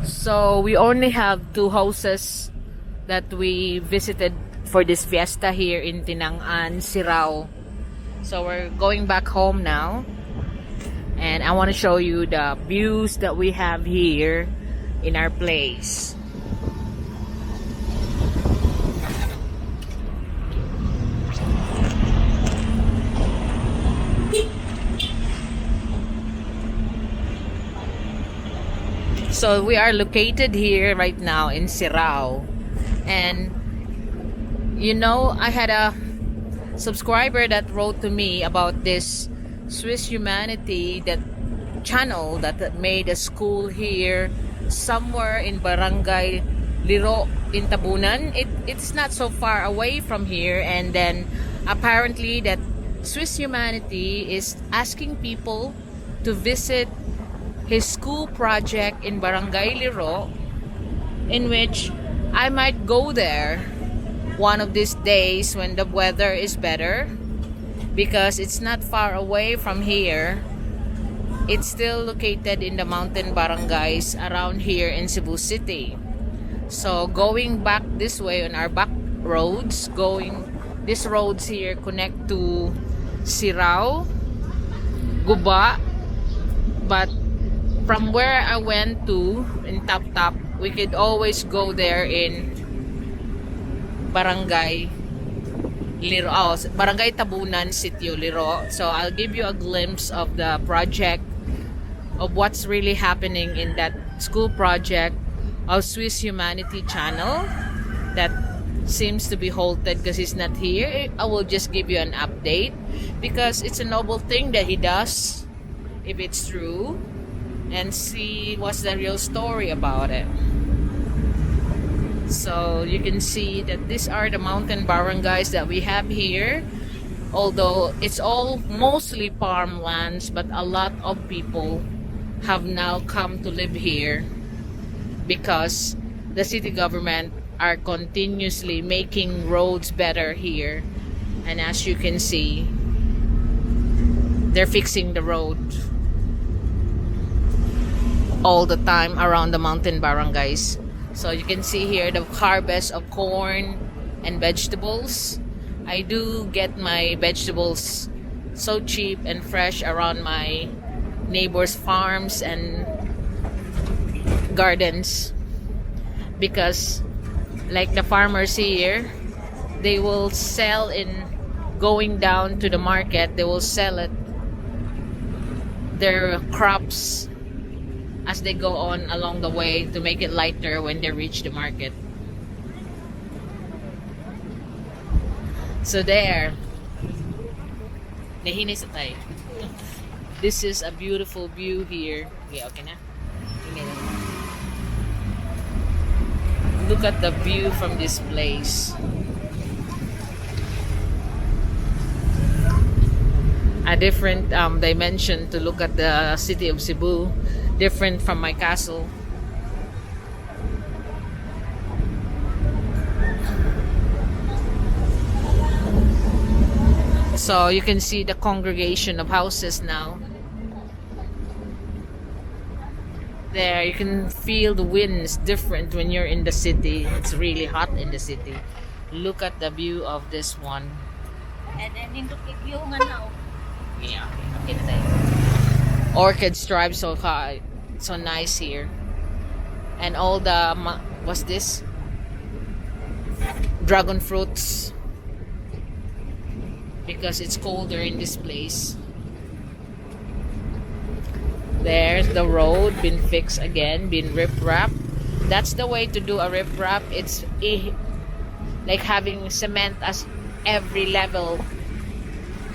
So we only have two houses that we visited for this fiesta here in Tinangan, Sirao. So we're going back home now. And I want to show you the views that we have here in our place. So we are located here right now in Sirao. And you know, I had a subscriber that wrote to me about this Swiss Humanity that channel that made a school here somewhere in Barangay Liro in Tabunan. It's not so far away from here, and then apparently that Swiss Humanity is asking people to visit his school project in Barangay Liro, in which I might go there one of these days when the weather is better, because it's not far away from here. It's still located in the mountain barangays around here in Cebu City. So going back this way on our back roads, these roads here connect to Sirao, Guba, but from where I went to in Tap, we could always go there in Barangay Liro, Barangay Tabunan, Sitio Liro. So I'll give you a glimpse of the project, of what's really happening in that school project of Swiss Humanity channel that seems to be halted because he's not here. I will just give you an update because it's a noble thing that he does, if it's true, and see what's the real story about it. So you can see that these are the mountain barangays that we have here, although it's all mostly farmlands, but a lot of people have now come to live here because the city government are continuously making roads better here. And as you can see, they're fixing the road all the time around the mountain barangays. So you can see here the harvest of corn and vegetables. I do get my vegetables so cheap and fresh around my neighbors' farms and gardens, because like the farmers here, they will sell in going down to the market, they will sell it, their crops, as they go on along the way to make it lighter when they reach the market. So there, nahinis na tayo. This is a beautiful view here. Okay na? Look at the view from this place. A different dimension to look at the city of Cebu, different from my castle. So you can see the congregation of houses now. There, you can feel the winds different when you're in the city. It's really hot in the city. Look at the view of this one. And then in the view nga now. Yeah, okay na tayo. Orchids thrive so high, so nice here. And all the, what's this? Dragon fruits. Because it's colder in this place. There's the road, been fixed again, been rip-wrap. That's the way to do a rip-wrap. It's like having cement as every level.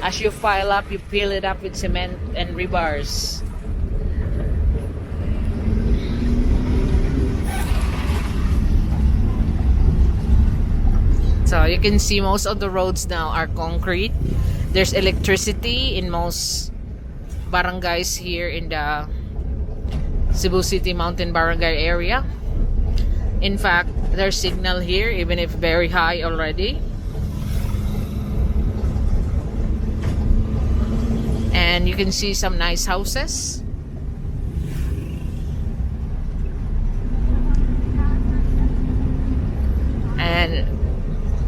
As you file up, you fill it up with cement and rebars. So you can see most of the roads now are concrete. There's electricity in most barangays here in the Cebu City Mountain Barangay area. In fact, there's signal here even if very high already. And you can see some nice houses.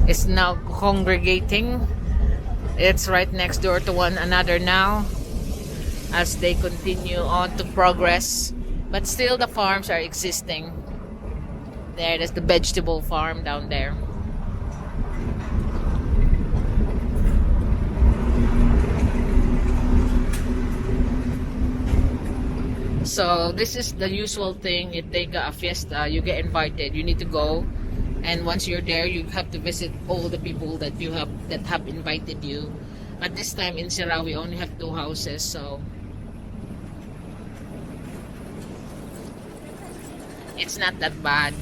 is now congregating. It's right next door to one another now as they continue on to progress. But still, the farms are existing. There's the vegetable farm down there. So this is the usual thing. It take a fiesta, you get invited, you need to go, and once you're there, you have to visit all the people that you have that have invited you. But this time in Sierra, we only have 2 houses, so it's not that bad.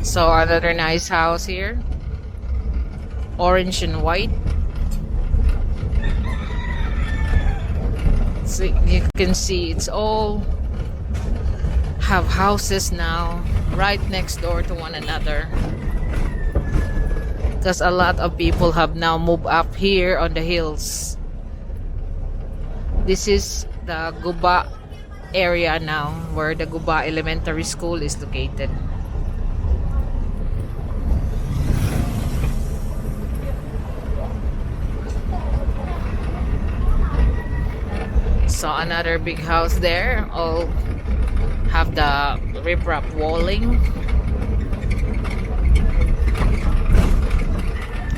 So another nice house here, orange and white. So you can see it's all have houses now right next door to one another, because a lot of people have now moved up here on the hills. This is the Guba area now, where the Guba Elementary School is located. So another big house there, all have the riprap walling.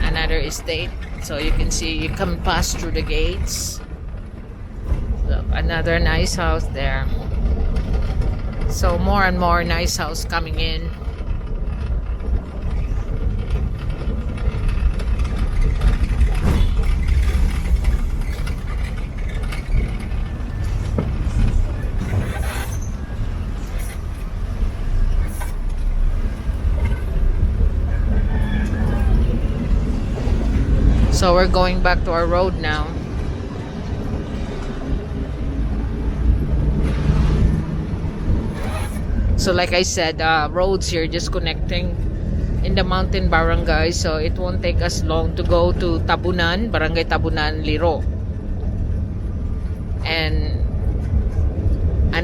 Another estate, so you can see you can pass through the gates. So another nice house there. So more and more nice house coming in. So we're going back to our road now. So like I said, roads here just connecting in the mountain barangay, so it won't take us long to go to Tabunan, Barangay Tabunan, Liro. And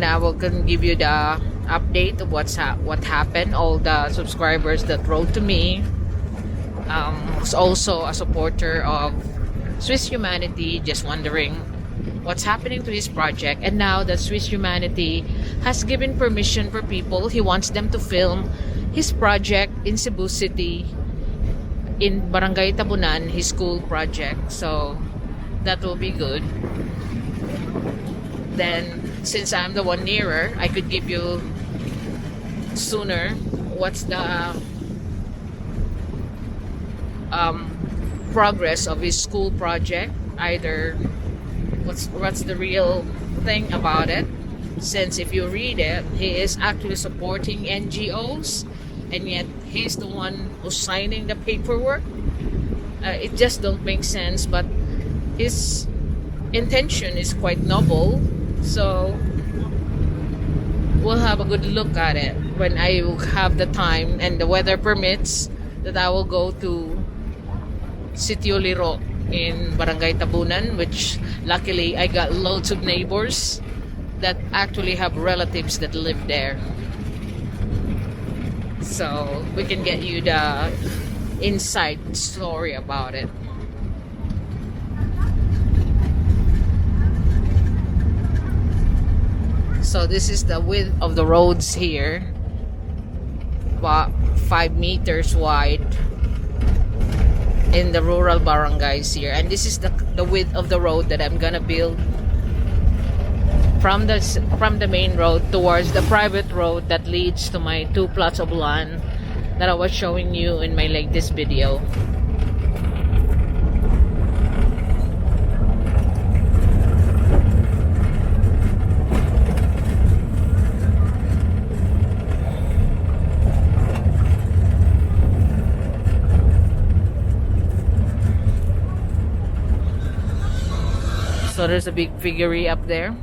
I will can give you the update of what happened. All the subscribers that wrote to me, was also a supporter of Swiss Humanity, just wondering what's happening to his project. And now that Swiss Humanity has given permission for people, he wants them to film his project in Cebu City, in Barangay Tabunan, his school project. So that will be good. Then since I'm the one nearer, I could give you sooner what's the progress of his school project, either what's the real thing about it, since if you read it, he is actually supporting NGOs, and yet he's the one who's signing the paperwork. It just don't make sense, but his intention is quite noble, so we'll have a good look at it when I have the time and the weather permits, that I will go to Sitio Liro in Barangay Tabunan, which luckily I got loads of neighbors that actually have relatives that live there. So we can get you the inside story about it. So this is the width of the roads here, about 5 meters wide in the rural barangays here, and this is the width of the road that I'm gonna build from the main road towards the private road that leads to my 2 plots of land that I was showing you in my latest video. So there's a big figurine up there.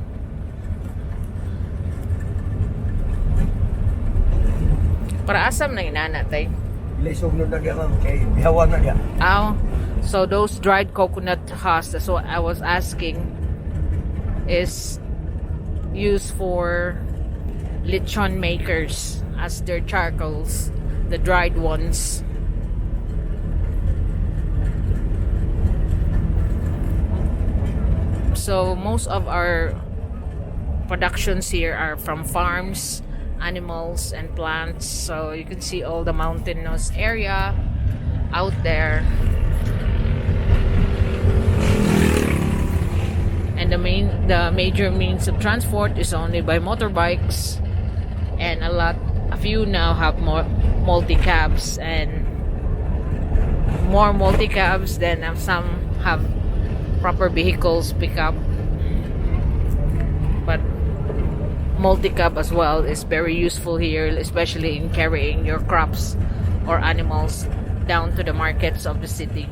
Para asam na inana tay. Lisog na diya ma'am, kay bihawan na diya. Oh, so those dried coconut husks, that's what I was asking, is used for lechon makers as their charcoals, the dried ones. So most of our productions here are from farms, animals and plants. So you can see all the mountainous area out there. And the major means of transport is only by motorbikes, and a few now have more multi-cabs, and more multi-cabs than some have proper vehicles pickup. But multi-cab as well is very useful here, especially in carrying your crops or animals down to the markets of the city.